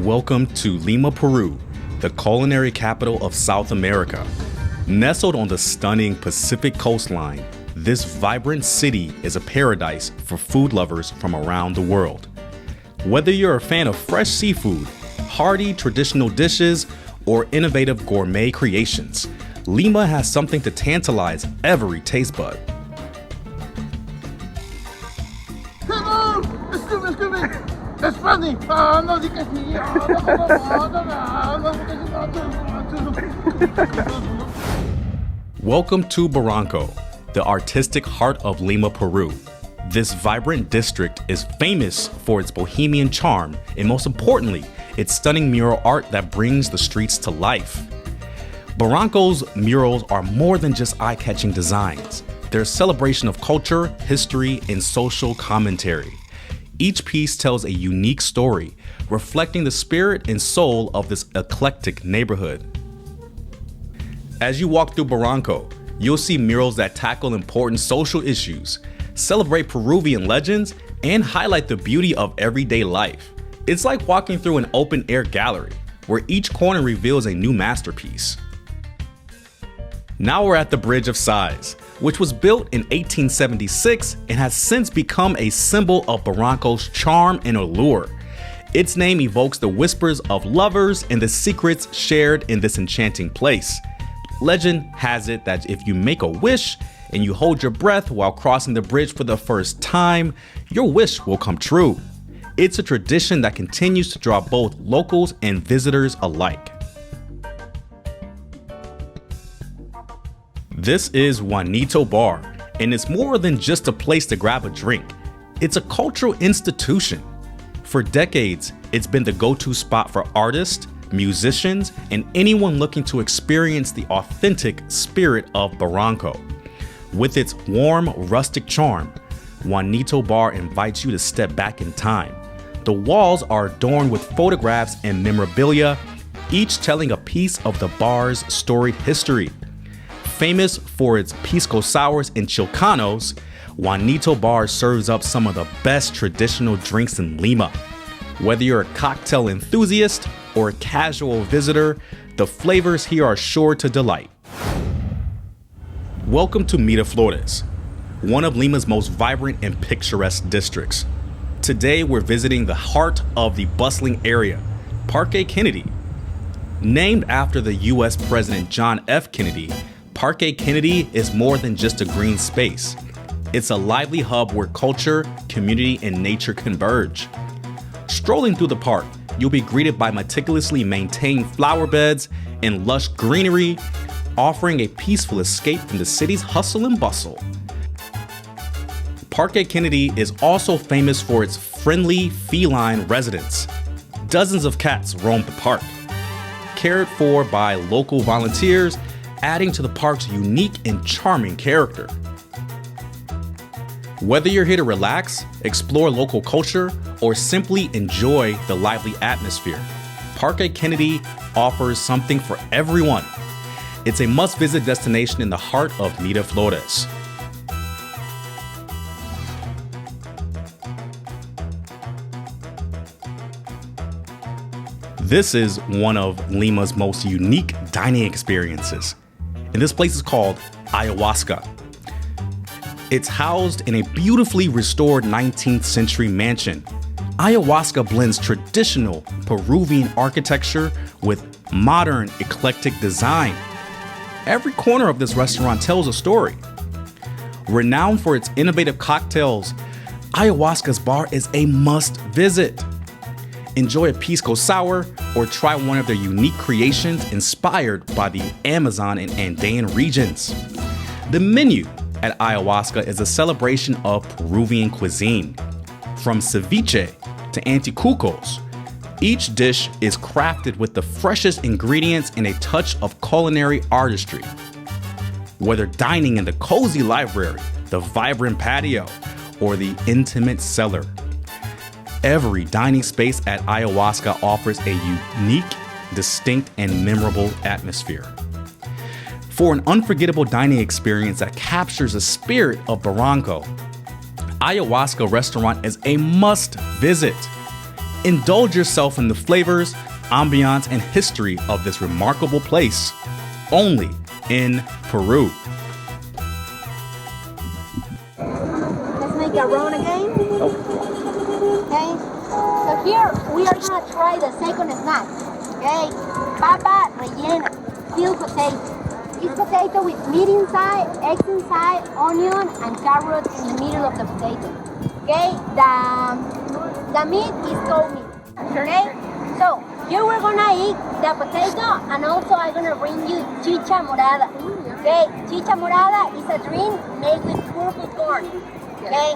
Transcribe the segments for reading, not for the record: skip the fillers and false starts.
Welcome to Lima, Peru, the culinary capital of South America. Nestled on the stunning Pacific coastline, this vibrant city is a paradise for food lovers from around the world. Whether you're a fan of fresh seafood, hearty traditional dishes, or innovative gourmet creations, Lima has something to tantalize every taste bud. Excuse me. It's funny. Welcome to Barranco, the artistic heart of Lima, Peru. This vibrant district is famous for its bohemian charm and, most importantly, its stunning mural art that brings the streets to life. Barranco's murals are more than just eye-catching designs. They're a celebration of culture, history, and social commentary. Each piece tells a unique story, reflecting the spirit and soul of this eclectic neighborhood. As you walk through Barranco, you'll see murals that tackle important social issues, celebrate Peruvian legends, and highlight the beauty of everyday life. It's like walking through an open-air gallery, where each corner reveals a new masterpiece. Now we're at the Bridge of Sighs, which was built in 1876 and has since become a symbol of Barranco's charm and allure. Its name evokes the whispers of lovers and the secrets shared in this enchanting place. Legend has it that if you make a wish and you hold your breath while crossing the bridge for the first time, your wish will come true. It's a tradition that continues to draw both locals and visitors alike. This is Juanito Bar, and it's more than just a place to grab a drink. It's a cultural institution. For decades, it's been the go-to spot for artists, musicians, and anyone looking to experience the authentic spirit of Barranco. With its warm, rustic charm, Juanito Bar invites you to step back in time. The walls are adorned with photographs and memorabilia, each telling a piece of the bar's storied history. Famous for its pisco sours and chilcanos, Juanito Bar serves up some of the best traditional drinks in Lima. Whether you're a cocktail enthusiast or a casual visitor, the flavors here are sure to delight. Welcome to Miraflores, one of Lima's most vibrant and picturesque districts. Today we're visiting the heart of the bustling area, Parque Kennedy. Named after the US President John F. Kennedy, Parque Kennedy is more than just a green space. It's a lively hub where culture, community, and nature converge. Strolling through the park, you'll be greeted by meticulously maintained flower beds and lush greenery, offering a peaceful escape from the city's hustle and bustle. Parque Kennedy is also famous for its friendly feline residents. Dozens of cats roam the park, cared for by local volunteers, adding to the park's unique and charming character. Whether you're here to relax, explore local culture, or simply enjoy the lively atmosphere, Parque Kennedy offers something for everyone. It's a must-visit destination in the heart of Miraflores. This is one of Lima's most unique dining experiences, and this place is called Ayahuasca. It's housed in a beautifully restored 19th century mansion. Ayahuasca blends traditional Peruvian architecture with modern eclectic design. Every corner of this restaurant tells a story. Renowned for its innovative cocktails, Ayahuasca's bar is a must visit. Enjoy a pisco sour or try one of their unique creations inspired by the Amazon and Andean regions. The menu at Ayahuasca is a celebration of Peruvian cuisine. From ceviche to anticuchos, each dish is crafted with the freshest ingredients and a touch of culinary artistry. Whether dining in the cozy library, the vibrant patio, or the intimate cellar, every dining space at Ayahuasca offers a unique, distinct, and memorable atmosphere. For an unforgettable dining experience that captures the spirit of Barranco, Ayahuasca restaurant is a must visit. Indulge yourself in the flavors, ambiance, and history of this remarkable place, only in Peru. Let's make a round again. Okay. So here we are gonna try the second snack. Okay. Papa rellena, filled potato. It's potato with meat inside, eggs inside, onion, and carrot in the middle of the potato. Okay. The meat is cold meat. Okay. So here we're gonna eat the potato, and also I'm gonna bring you chicha morada. Okay. Chicha morada is a drink made with purple corn. Okay,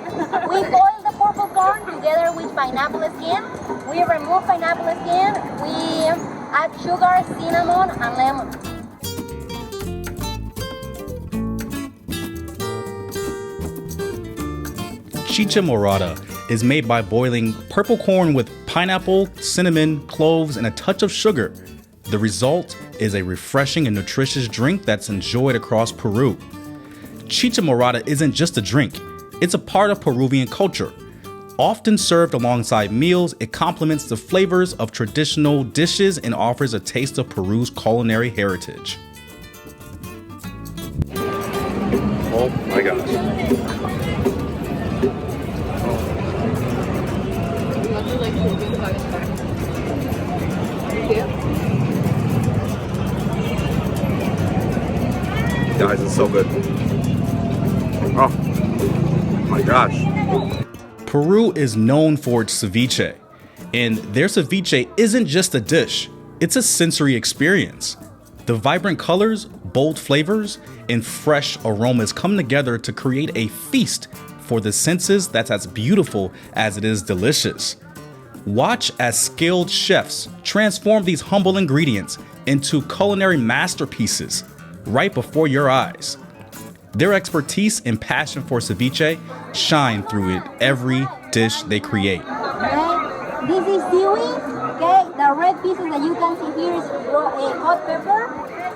we boil the purple corn together with pineapple skin. We remove pineapple skin. We add sugar, cinnamon, and lemon. Chicha morada is made by boiling purple corn with pineapple, cinnamon, cloves, and a touch of sugar. The result is a refreshing and nutritious drink that's enjoyed across Peru. Chicha morada isn't just a drink. It's a part of Peruvian culture. Often served alongside meals, it complements the flavors of traditional dishes and offers a taste of Peru's culinary heritage. Oh my gosh. Guys, it's so good. Oh my gosh. Peru is known for its ceviche, and their ceviche isn't just a dish, it's a sensory experience. The vibrant colors, bold flavors, and fresh aromas come together to create a feast for the senses that's as beautiful as it is delicious. Watch as skilled chefs transform these humble ingredients into culinary masterpieces right before your eyes. Their expertise and passion for ceviche shine through it every dish they create. Okay, this is seaweed. Okay, the red pieces that you can see here is hot pepper.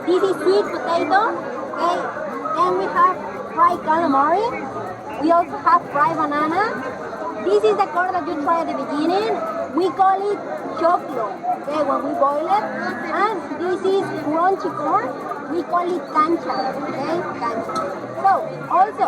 This is sweet potato. Okay, then we have fried calamari. We also have fried banana. This is the corn that you tried at the beginning. We call it choclo. Okay, when we boil it. And this is crunchy corn. We call it cancha. Okay, cancha. So, also,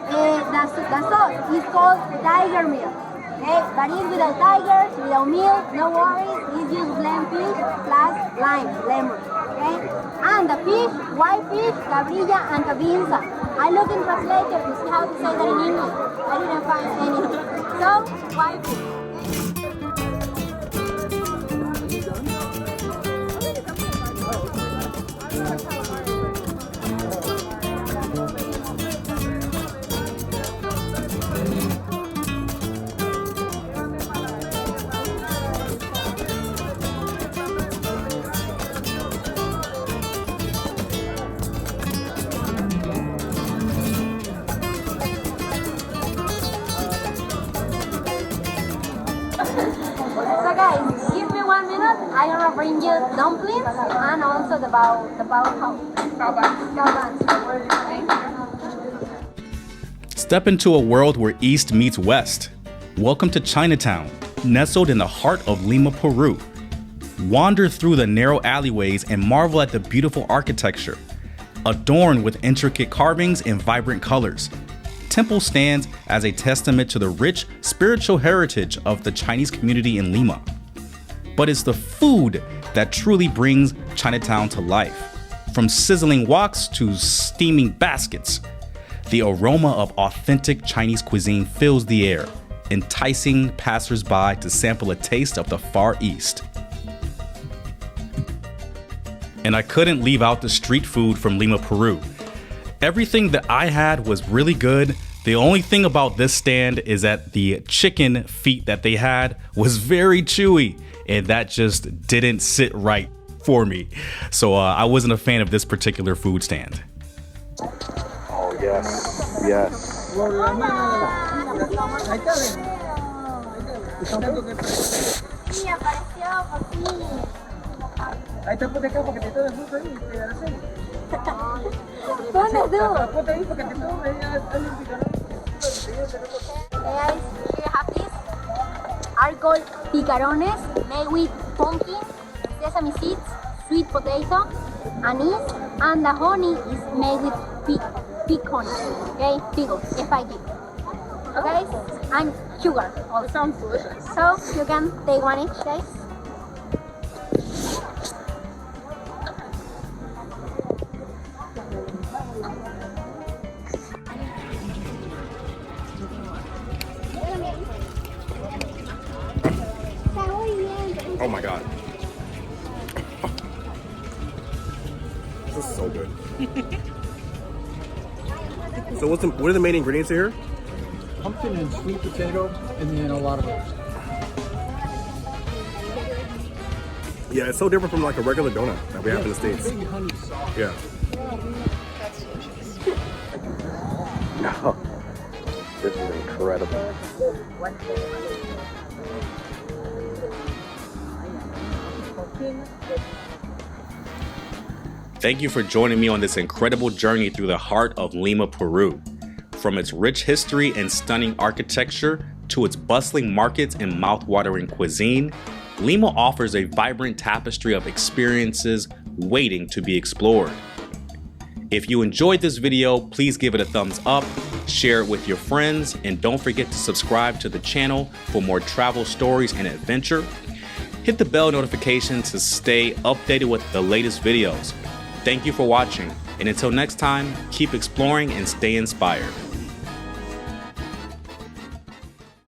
the sauce is called tiger milk. Okay, but it's without tigers, without milk, no worries. It's just blend fish plus lime, lemon. Okay, and the fish, white fish, cabrilla, and cabinza. I look in translator to see how to say that in English. I didn't find anything. So, white fish. So guys, give me 1 minute. I'm gonna bring you dumplings and also the bao Step into a world where East meets West. Welcome to Chinatown, nestled in the heart of Lima, Peru. Wander through the narrow alleyways and marvel at the beautiful architecture, adorned with intricate carvings and vibrant colors. Temple stands as a testament to the rich spiritual heritage of the Chinese community in Lima. But it's the food that truly brings Chinatown to life. From sizzling woks to steaming baskets, the aroma of authentic Chinese cuisine fills the air, enticing passersby to sample a taste of the Far East. And I couldn't leave out the street food from Lima, Peru. Everything that I had was really good. The only thing about this stand is that the chicken feet that they had was very chewy, and that just didn't sit right for me. So I wasn't a fan of this particular food stand. Oh, yes. Yes. Ahí está, ponte acá porque te todo el mundo ahí, te van a hacer. ¿Dónde tú? Ponte ahí porque te todo Guys, here you have this. are called picarones, made with pumpkin, sesame seeds, sweet potato, anise, and the honey is made with pig honey, okay? Pigo, F-I-G. Okay? And sugar also. Sounds delicious. So you can take one each, guys. Oh my god. This is so good. So what are the main ingredients here? Pumpkin and sweet potato, and then a lot of herbs. Yeah, it's so different from like a regular donut that we have in the States. Big honey sauce. Yeah. No. This is incredible. Thank you for joining me on this incredible journey through the heart of Lima, Peru. From its rich history and stunning architecture to its bustling markets and mouth-watering cuisine, Lima offers a vibrant tapestry of experiences waiting to be explored. If you enjoyed this video, please give it a thumbs up, share it with your friends, and don't forget to subscribe to the channel for more travel stories and adventure. Hit the bell notification to stay updated with the latest videos. Thank you for watching, and until next time, keep exploring and stay inspired.